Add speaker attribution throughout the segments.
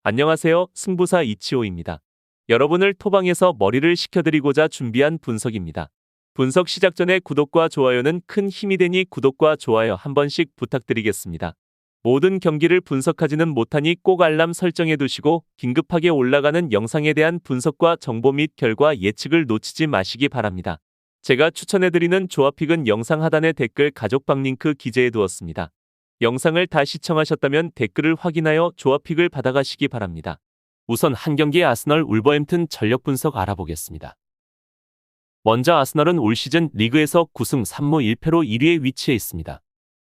Speaker 1: 안녕하세요. 승부사 이치호입니다. 여러분을 토방에서 머리를 식혀드리고자 준비한 분석입니다. 분석 시작 전에 구독과 좋아요는 큰 힘이 되니 구독과 좋아요 한 번씩 부탁드리겠습니다. 모든 경기를 분석하지는 못하니 꼭 알람 설정해 두시고 긴급하게 올라가는 영상에 대한 분석과 정보 및 결과 예측을 놓치지 마시기 바랍니다. 제가 추천해드리는 조합픽은 영상 하단의 댓글 가족방 링크 기재해 두었습니다. 영상을 다 시청하셨다면 댓글을 확인하여 조합픽을 받아가시기 바랍니다. 우선 한 경기의 아스널 울버햄튼 전력 분석 알아보겠습니다. 먼저 아스널은 올 시즌 리그에서 9승 3무 1패로 1위에 위치해 있습니다.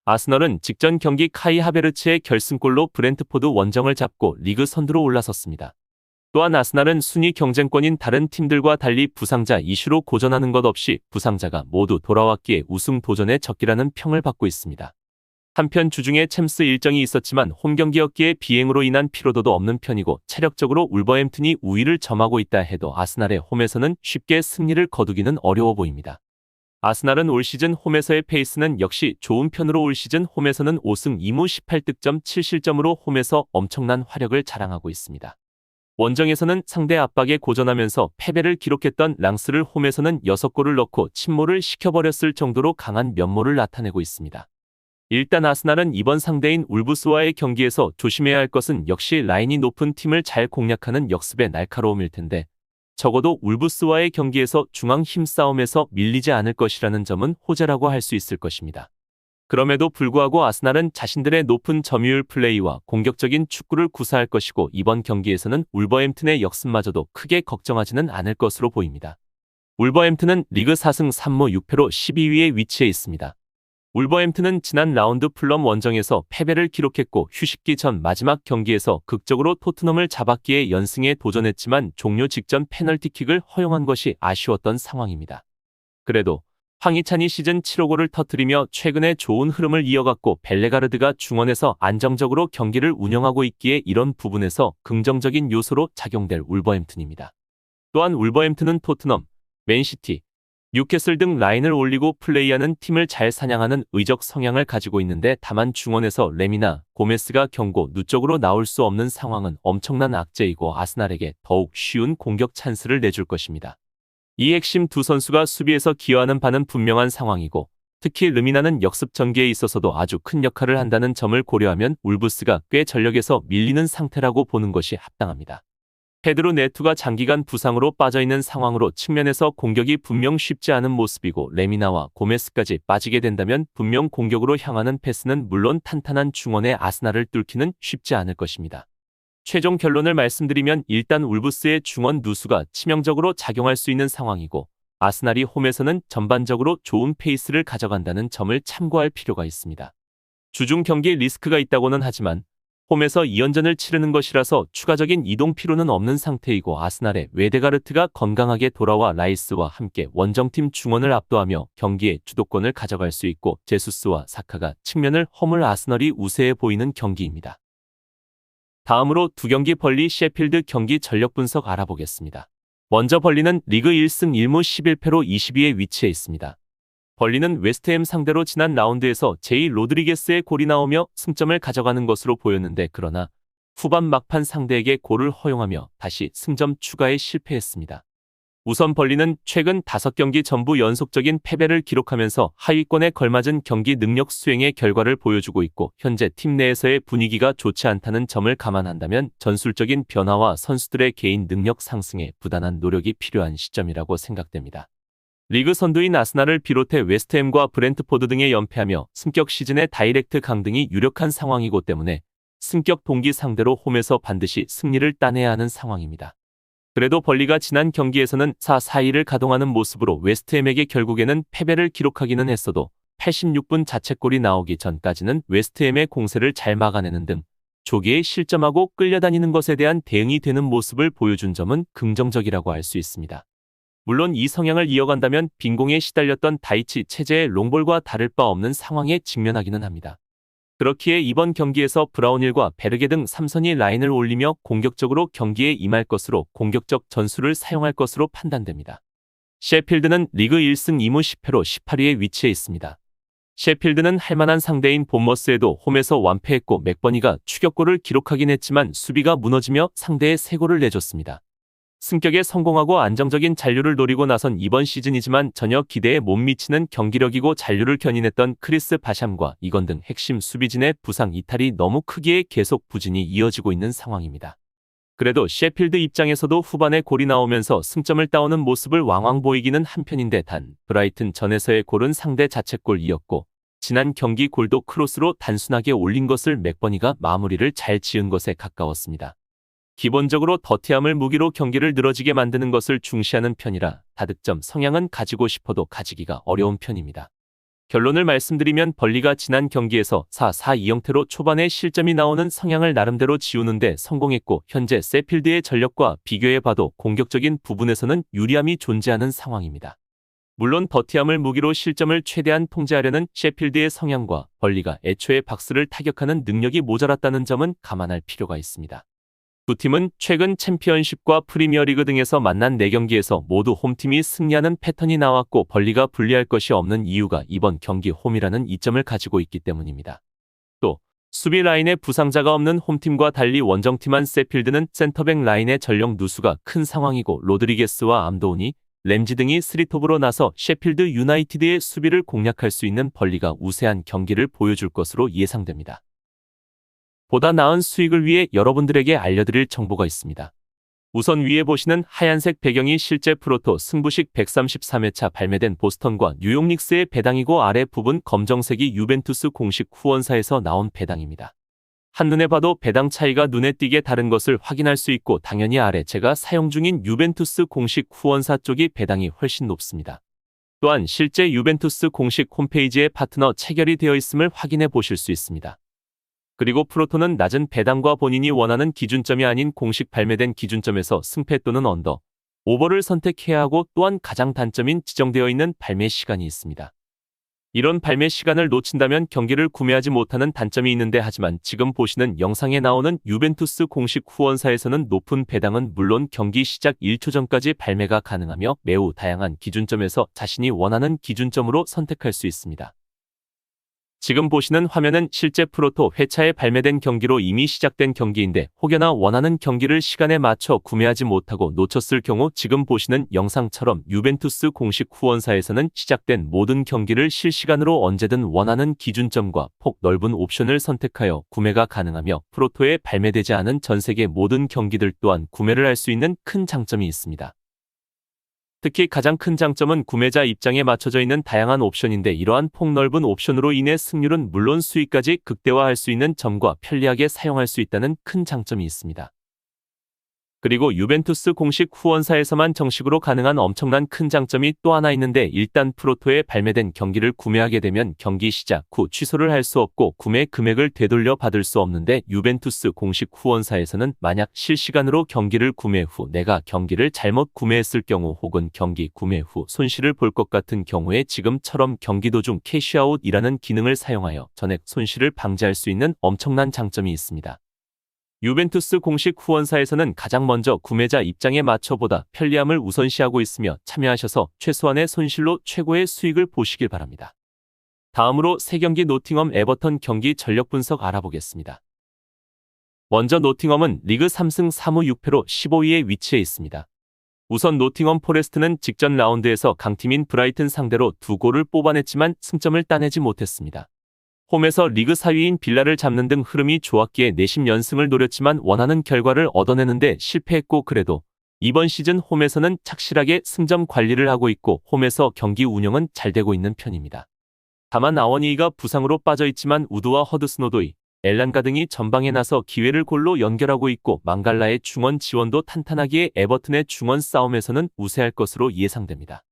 Speaker 1: 아스널은 직전 경기 카이 하베르츠의 결승골로 브렌트포드 원정을 잡고 리그 선두로 올라섰습니다. 또한 아스날은 순위 경쟁권인 다른 팀들과 달리 부상자 이슈로 고전하는 것 없이 부상자가 모두 돌아왔기에 우승 도전에 적기라는 평을 받고 있습니다. 한편 주중에 챔스 일정이 있었지만 홈경기였기에 비행으로 인한 피로도도 없는 편이고 체력적으로 울버햄튼이 우위를 점하고 있다 해도 아스날의 홈에서는 쉽게 승리를 거두기는 어려워 보입니다. 아스날은 올 시즌 홈에서의 페이스는 역시 좋은 편으로 올 시즌 홈에서는 5승 2무 18득점 7실점으로 홈에서 엄청난 화력을 자랑하고 있습니다. 원정에서는 상대 압박에 고전하면서 패배를 기록했던 랑스를 홈에서는 6골을 넣고 침몰을 시켜버렸을 정도로 강한 면모를 나타내고 있습니다. 일단 아스날은 이번 상대인 울브스와의 경기에서 조심해야 할 것은 역시 라인이 높은 팀을 잘 공략하는 역습의 날카로움일 텐데 적어도 울브스와의 경기에서 중앙 힘싸움에서 밀리지 않을 것이라는 점은 호재라고 할 수 있을 것입니다. 그럼에도 불구하고 아스날은 자신들의 높은 점유율 플레이와 공격적인 축구를 구사할 것이고 이번 경기에서는 울버햄튼의 역습마저도 크게 걱정하지는 않을 것으로 보입니다. 울버햄튼은 리그 4승 3무 6패로 12위에 위치해 있습니다. 울버햄튼은 지난 라운드 풀럼 원정에서 패배를 기록했고 휴식기 전 마지막 경기에서 극적으로 토트넘을 잡았기에 연승에 도전했지만 종료 직전 페널티킥을 허용한 것이 아쉬웠던 상황입니다. 그래도 황희찬이 시즌 7호 골을 터뜨리며 최근에 좋은 흐름을 이어갔고 벨레가르드가 중원에서 안정적으로 경기를 운영하고 있기에 이런 부분에서 긍정적인 요소로 작용될 울버햄튼입니다. 또한 울버햄튼은 토트넘, 맨시티, 뉴캐슬 등 라인을 올리고 플레이하는 팀을 잘 사냥하는 의적 성향을 가지고 있는데 다만 중원에서 레미나, 고메스가 경고 누적으로 나올 수 없는 상황은 엄청난 악재이고 아스날에게 더욱 쉬운 공격 찬스를 내줄 것입니다. 이 핵심 두 선수가 수비에서 기여하는 바는 분명한 상황이고 특히 르미나는 역습 전개에 있어서도 아주 큰 역할을 한다는 점을 고려하면 울브스가 꽤 전력에서 밀리는 상태라고 보는 것이 합당합니다. 페드로 네투가 장기간 부상으로 빠져있는 상황으로 측면에서 공격이 분명 쉽지 않은 모습이고 레미나와 고메스까지 빠지게 된다면 분명 공격으로 향하는 패스는 물론 탄탄한 중원의 아스날을 뚫기는 쉽지 않을 것입니다. 최종 결론을 말씀드리면 일단 울브스의 중원 누수가 치명적으로 작용할 수 있는 상황이고 아스날이 홈에서는 전반적으로 좋은 페이스를 가져간다는 점을 참고할 필요가 있습니다. 주중 경기 리스크가 있다고는 하지만 홈에서 2연전을 치르는 것이라서 추가적인 이동 필요는 없는 상태이고 아스날의 웨데가르트가 건강하게 돌아와 라이스와 함께 원정팀 중원을 압도하며 경기의 주도권을 가져갈 수 있고 제수스와 사카가 측면을 허물 아스널이 우세해 보이는 경기입니다. 다음으로 두 경기 벌리 셰필드 경기 전력 분석 알아보겠습니다. 먼저 벌리는 리그 1승 1무 11패로 20위에 위치해 있습니다. 벌리는 웨스트햄 상대로 지난 라운드에서 제이 로드리게스의 골이 나오며 승점을 가져가는 것으로 보였는데 그러나 후반 막판 상대에게 골을 허용하며 다시 승점 추가에 실패했습니다. 우선 벌리는 최근 5경기 전부 연속적인 패배를 기록하면서 하위권에 걸맞은 경기 능력 수행의 결과를 보여주고 있고 현재 팀 내에서의 분위기가 좋지 않다는 점을 감안한다면 전술적인 변화와 선수들의 개인 능력 상승에 부단한 노력이 필요한 시점이라고 생각됩니다. 리그 선두인 아스날을 비롯해 웨스트햄과 브렌트포드 등에 연패하며 승격 시즌의 다이렉트 강등이 유력한 상황이고 때문에 승격 동기 상대로 홈에서 반드시 승리를 따내야 하는 상황입니다. 그래도 벌리가 지난 경기에서는 4-4-2를 가동하는 모습으로 웨스트햄에게 결국에는 패배를 기록하기는 했어도 86분 자책골이 나오기 전까지는 웨스트햄의 공세를 잘 막아내는 등 조기에 실점하고 끌려다니는 것에 대한 대응이 되는 모습을 보여준 점은 긍정적이라고 할 수 있습니다. 물론 이 성향을 이어간다면 빈공에 시달렸던 다이치 체제의 롱볼과 다를 바 없는 상황에 직면하기는 합니다. 그렇기에 이번 경기에서 브라운힐과 베르게 등 3선이 라인을 올리며 공격적으로 경기에 임할 것으로 공격적 전술을 사용할 것으로 판단됩니다. 셰필드는 리그 1승 2무 10패로 18위에 위치해 있습니다. 셰필드는 할만한 상대인 본머스에도 홈에서 완패했고 맥버니가 추격골을 기록하긴 했지만 수비가 무너지며 상대에 3골을 내줬습니다. 승격에 성공하고 안정적인 잔류를 노리고 나선 이번 시즌이지만 전혀 기대에 못 미치는 경기력이고 잔류를 견인했던 크리스 바샴과 이건 등 핵심 수비진의 부상 이탈이 너무 크기에 계속 부진이 이어지고 있는 상황입니다. 그래도 셰필드 입장에서도 후반에 골이 나오면서 승점을 따오는 모습을 왕왕 보이기는 한편인데 단 브라이튼 전에서의 골은 상대 자책골이었고 지난 경기 골도 크로스로 단순하게 올린 것을 맥버니가 마무리를 잘 지은 것에 가까웠습니다. 기본적으로 더티함을 무기로 경기를 늘어지게 만드는 것을 중시하는 편이라 다득점 성향은 가지고 싶어도 가지기가 어려운 편입니다. 결론을 말씀드리면 벌리가 지난 경기에서 4-4-2 형태로 초반에 실점이 나오는 성향을 나름대로 지우는데 성공했고 현재 세필드의 전력과 비교해봐도 공격적인 부분에서는 유리함이 존재하는 상황입니다. 물론 더티함을 무기로 실점을 최대한 통제하려는 셰필드의 성향과 벌리가 애초에 박스를 타격하는 능력이 모자랐다는 점은 감안할 필요가 있습니다. 두 팀은 최근 챔피언십과 프리미어리그 등에서 만난 4경기에서 모두 홈팀이 승리하는 패턴이 나왔고 벌리가 불리할 것이 없는 이유가 이번 경기 홈이라는 이점을 가지고 있기 때문입니다. 또 수비 라인에 부상자가 없는 홈팀과 달리 원정팀한 세필드는 센터백 라인의 전력 누수가 큰 상황이고 로드리게스와 암도우니, 램지 등이 3톱으로 나서 셰필드 유나이티드의 수비를 공략할 수 있는 벌리가 우세한 경기를 보여줄 것으로 예상됩니다. 보다 나은 수익을 위해 여러분들에게 알려드릴 정보가 있습니다. 우선 위에 보시는 하얀색 배경이 실제 프로토 승부식 133회차 발매된 보스턴과 뉴욕 닉스의 배당이고 아래 부분 검정색이 유벤투스 공식 후원사에서 나온 배당입니다. 한눈에 봐도 배당 차이가 눈에 띄게 다른 것을 확인할 수 있고 당연히 아래 제가 사용 중인 유벤투스 공식 후원사 쪽이 배당이 훨씬 높습니다. 또한 실제 유벤투스 공식 홈페이지에 파트너 체결이 되어 있음을 확인해 보실 수 있습니다. 그리고 프로토는 낮은 배당과 본인이 원하는 기준점이 아닌 공식 발매된 기준점에서 승패 또는 언더, 오버를 선택해야 하고 또한 가장 단점인 지정되어 있는 발매 시간이 있습니다. 이런 발매 시간을 놓친다면 경기를 구매하지 못하는 단점이 있는데 하지만 지금 보시는 영상에 나오는 유벤투스 공식 후원사에서는 높은 배당은 물론 경기 시작 1초 전까지 발매가 가능하며 매우 다양한 기준점에서 자신이 원하는 기준점으로 선택할 수 있습니다. 지금 보시는 화면은 실제 프로토 회차에 발매된 경기로 이미 시작된 경기인데 혹여나 원하는 경기를 시간에 맞춰 구매하지 못하고 놓쳤을 경우 지금 보시는 영상처럼 유벤투스 공식 후원사에서는 시작된 모든 경기를 실시간으로 언제든 원하는 기준점과 폭 넓은 옵션을 선택하여 구매가 가능하며 프로토에 발매되지 않은 전 세계 모든 경기들 또한 구매를 할 수 있는 큰 장점이 있습니다. 특히 가장 큰 장점은 구매자 입장에 맞춰져 있는 다양한 옵션인데 이러한 폭넓은 옵션으로 인해 승률은 물론 수익까지 극대화할 수 있는 점과 편리하게 사용할 수 있다는 큰 장점이 있습니다. 그리고 유벤투스 공식 후원사에서만 정식으로 가능한 엄청난 큰 장점이 또 하나 있는데 일단 프로토에 발매된 경기를 구매하게 되면 경기 시작 후 취소를 할 수 없고 구매 금액을 되돌려 받을 수 없는데 유벤투스 공식 후원사에서는 만약 실시간으로 경기를 구매 후 내가 경기를 잘못 구매했을 경우 혹은 경기 구매 후 손실을 볼 것 같은 경우에 지금처럼 경기 도중 캐시아웃이라는 기능을 사용하여 전액 손실을 방지할 수 있는 엄청난 장점이 있습니다. 유벤투스 공식 후원사에서는 가장 먼저 구매자 입장에 맞춰보다 편리함을 우선시하고 있으며 참여하셔서 최소한의 손실로 최고의 수익을 보시길 바랍니다. 다음으로 3경기 노팅엄 에버턴 경기 전력 분석 알아보겠습니다. 먼저 노팅엄은 리그 3승 3무 6패로 15위에 위치해 있습니다. 우선 노팅엄 포레스트는 직전 라운드에서 강팀인 브라이튼 상대로 2골을 뽑아냈지만 승점을 따내지 못했습니다. 홈에서 리그 4위인 빌라를 잡는 등 흐름이 좋았기에 내심 연승을 노렸지만 원하는 결과를 얻어내는데 실패했고 그래도 이번 시즌 홈에서는 착실하게 승점 관리를 하고 있고 홈에서 경기 운영은 잘 되고 있는 편입니다. 다만 아워니이가 부상으로 빠져있지만 우드와 허드스노도이, 엘란가 등이 전방에 나서 기회를 골로 연결하고 있고 망갈라의 중원 지원도 탄탄하기에 에버튼의 중원 싸움에서는 우세할 것으로 예상됩니다.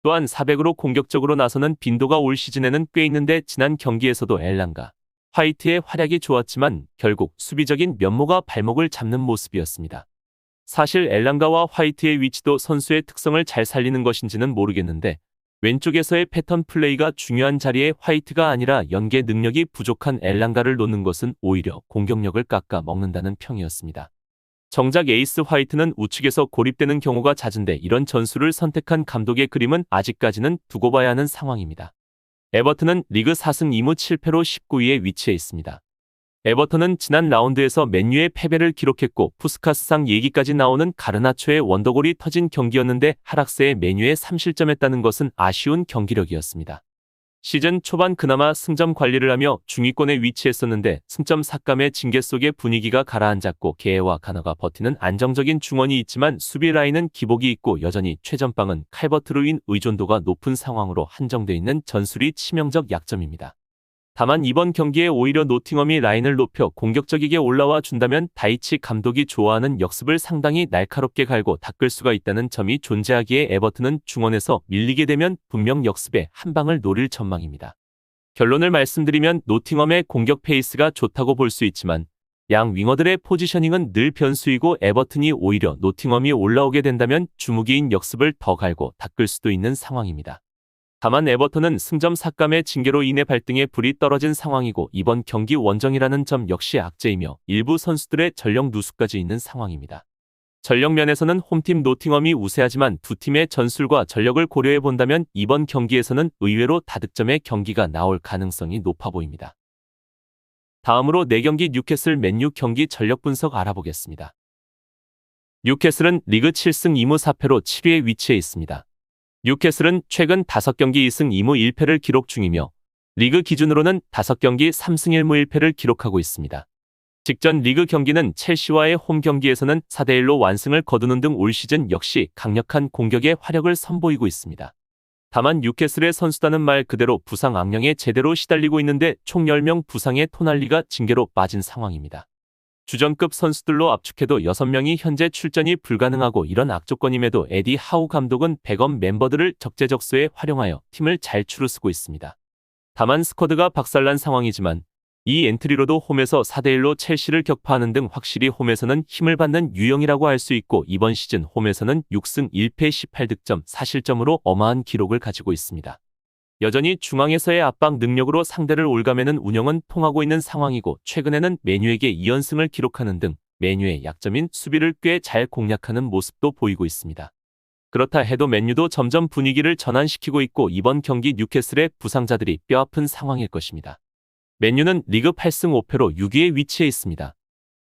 Speaker 1: 또한 400으로 공격적으로 나서는 빈도가 올 시즌에는 꽤 있는데 지난 경기에서도 엘란가, 화이트의 활약이 좋았지만 결국 수비적인 면모가 발목을 잡는 모습이었습니다. 사실 엘란가와 화이트의 위치도 선수의 특성을 잘 살리는 것인지는 모르겠는데 왼쪽에서의 패턴 플레이가 중요한 자리에 화이트가 아니라 연계 능력이 부족한 엘란가를 놓는 것은 오히려 공격력을 깎아 먹는다는 평이었습니다. 정작 에이스 화이트는 우측에서 고립되는 경우가 잦은데 이런 전술을 선택한 감독의 그림은 아직까지는 두고 봐야 하는 상황입니다. 에버튼은 리그 4승 2무 7패로 19위에 위치해 있습니다. 에버턴은 지난 라운드에서 맨유의 패배를 기록했고 푸스카스상 얘기까지 나오는 가르나초의 원더골이 터진 경기였는데 하락세에 맨유에 3실점했다는 것은 아쉬운 경기력이었습니다. 시즌 초반 그나마 승점 관리를 하며 중위권에 위치했었는데 승점 삭감의 징계 속에 분위기가 가라앉았고 게에와 가너가 버티는 안정적인 중원이 있지만 수비 라인은 기복이 있고 여전히 최전방은 칼버트로 인 의존도가 높은 상황으로 한정돼 있는 전술이 치명적 약점입니다. 다만 이번 경기에 오히려 노팅엄이 라인을 높여 공격적이게 올라와 준다면 다이치 감독이 좋아하는 역습을 상당히 날카롭게 갈고 닦을 수가 있다는 점이 존재하기에 에버튼은 중원에서 밀리게 되면 분명 역습에 한 방을 노릴 전망입니다. 결론을 말씀드리면 노팅엄의 공격 페이스가 좋다고 볼 수 있지만 양 윙어들의 포지셔닝은 늘 변수이고 에버튼이 오히려 노팅엄이 올라오게 된다면 주무기인 역습을 더 갈고 닦을 수도 있는 상황입니다. 다만 에버턴은 승점 삭감의 징계로 인해 발등에 불이 떨어진 상황이고 이번 경기 원정이라는 점 역시 악재이며 일부 선수들의 전력 누수까지 있는 상황입니다. 전력 면에서는 홈팀 노팅엄이 우세하지만 두 팀의 전술과 전력을 고려해 본다면 이번 경기에서는 의외로 다득점의 경기가 나올 가능성이 높아 보입니다. 다음으로 4경기 뉴캐슬 맨유 경기 전력 분석 알아보겠습니다. 뉴캐슬은 리그 7승 2무 4패로 7위에 위치해 있습니다. 뉴캐슬은 최근 5경기 2승 2무 1패를 기록 중이며 리그 기준으로는 5경기 3승 1무 1패를 기록하고 있습니다. 직전 리그 경기는 첼시와의 홈 경기에서는 4대1로 완승을 거두는 등 올 시즌 역시 강력한 공격의 화력을 선보이고 있습니다. 다만 뉴캐슬의 선수단은 말 그대로 부상 악령에 제대로 시달리고 있는데 총 10명 부상의 토날리가 징계로 빠진 상황입니다. 주전급 선수들로 압축해도 6명이 현재 출전이 불가능하고 이런 악조건임에도 에디 하우 감독은 백업 멤버들을 적재적소에 활용하여 팀을 잘 추르쓰고 있습니다. 다만 스쿼드가 박살난 상황이지만 이 엔트리로도 홈에서 4대1로 첼시를 격파하는 등 확실히 홈에서는 힘을 받는 유형이라고 할 수 있고 이번 시즌 홈에서는 6승 1패 18득점 4실점으로 어마한 기록을 가지고 있습니다. 여전히 중앙에서의 압박 능력으로 상대를 올가매는 운영은 통하고 있는 상황이고 최근에는 맨유에게 2연승을 기록하는 등 맨유의 약점인 수비를 꽤 잘 공략하는 모습도 보이고 있습니다. 그렇다 해도 맨유도 점점 분위기를 전환시키고 있고 이번 경기 뉴캐슬의 부상자들이 뼈아픈 상황일 것입니다. 맨유는 리그 8승 5패로 6위에 위치해 있습니다.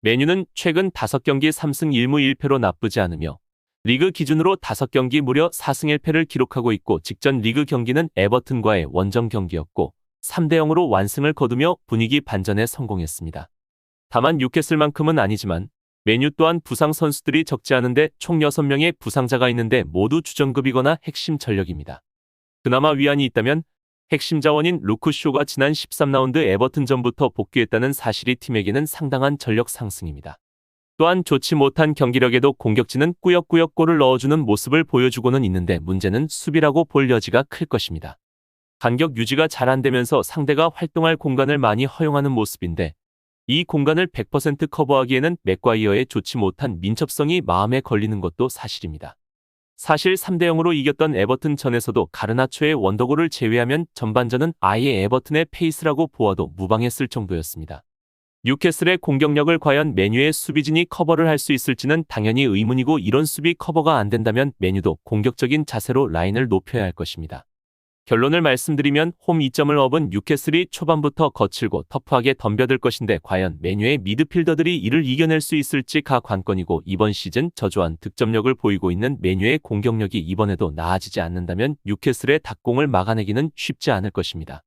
Speaker 1: 맨유는 최근 5경기 3승 1무 1패로 나쁘지 않으며 리그 기준으로 5경기 무려 4승 1패를 기록하고 있고 직전 리그 경기는 에버튼과의 원정 경기였고 3대0으로 완승을 거두며 분위기 반전에 성공했습니다. 다만 뉴캐슬만큼은 아니지만 맨유 또한 부상 선수들이 적지 않은데 총 6명의 부상자가 있는데 모두 주전급이거나 핵심 전력입니다. 그나마 위안이 있다면 핵심 자원인 루크쇼가 지난 13라운드 에버튼전부터 복귀했다는 사실이 팀에게는 상당한 전력 상승입니다. 또한 좋지 못한 경기력에도 공격진은 꾸역꾸역 골을 넣어주는 모습을 보여주고는 있는데 문제는 수비라고 볼 여지가 클 것입니다. 간격 유지가 잘 안되면서 상대가 활동할 공간을 많이 허용하는 모습인데 이 공간을 100% 커버하기에는 맥과이어의 좋지 못한 민첩성이 마음에 걸리는 것도 사실입니다. 사실 3대0으로 이겼던 에버튼 전에서도 가르나초의 원더골을 제외하면 전반전은 아예 에버튼의 페이스라고 보아도 무방했을 정도였습니다. 뉴캐슬의 공격력을 과연 맨유의 수비진이 커버를 할 수 있을지는 당연히 의문이고 이런 수비 커버가 안 된다면 맨유도 공격적인 자세로 라인을 높여야 할 것입니다. 결론을 말씀드리면 홈 2점을 얻은 뉴캐슬이 초반부터 거칠고 터프하게 덤벼들 것인데 과연 맨유의 미드필더들이 이를 이겨낼 수 있을지가 관건이고 이번 시즌 저조한 득점력을 보이고 있는 맨유의 공격력이 이번에도 나아지지 않는다면 뉴캐슬의 닭공을 막아내기는 쉽지 않을 것입니다.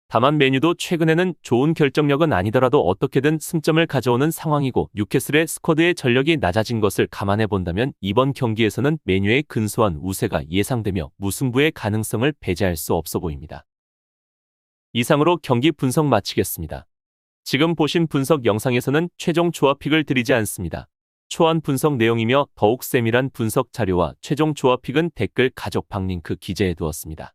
Speaker 1: 다만 맨유도 최근에는 좋은 결정력은 아니더라도 어떻게든 승점을 가져오는 상황이고 뉴캐슬의 스쿼드의 전력이 낮아진 것을 감안해 본다면 이번 경기에서는 맨유의 근소한 우세가 예상되며 무승부의 가능성을 배제할 수 없어 보입니다. 이상으로 경기 분석 마치겠습니다. 지금 보신 분석 영상에서는 최종 조합픽을 드리지 않습니다. 초안 분석 내용이며 더욱 세밀한 분석 자료와 최종 조합픽은 댓글 가족 방링크 기재해 두었습니다.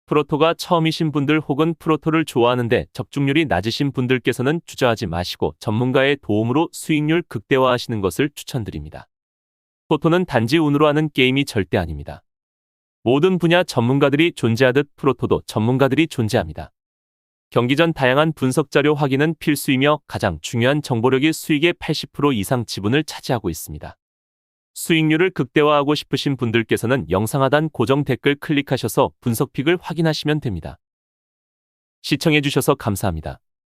Speaker 1: 프로토가 처음이신 분들 혹은 프로토를 좋아하는데 적중률이 낮으신 분들께서는 주저하지 마시고 전문가의 도움으로 수익률 극대화하시는 것을 추천드립니다. 프로토는 단지 운으로 하는 게임이 절대 아닙니다. 모든 분야 전문가들이 존재하듯 프로토도 전문가들이 존재합니다. 경기 전 다양한 분석 자료 확인은 필수이며 가장 중요한 정보력이 수익의 80% 이상 지분을 차지하고 있습니다. 수익률을 극대화하고 싶으신 분들께서는 영상 하단 고정 댓글 클릭하셔서 분석픽을 확인하시면 됩니다. 시청해주셔서 감사합니다.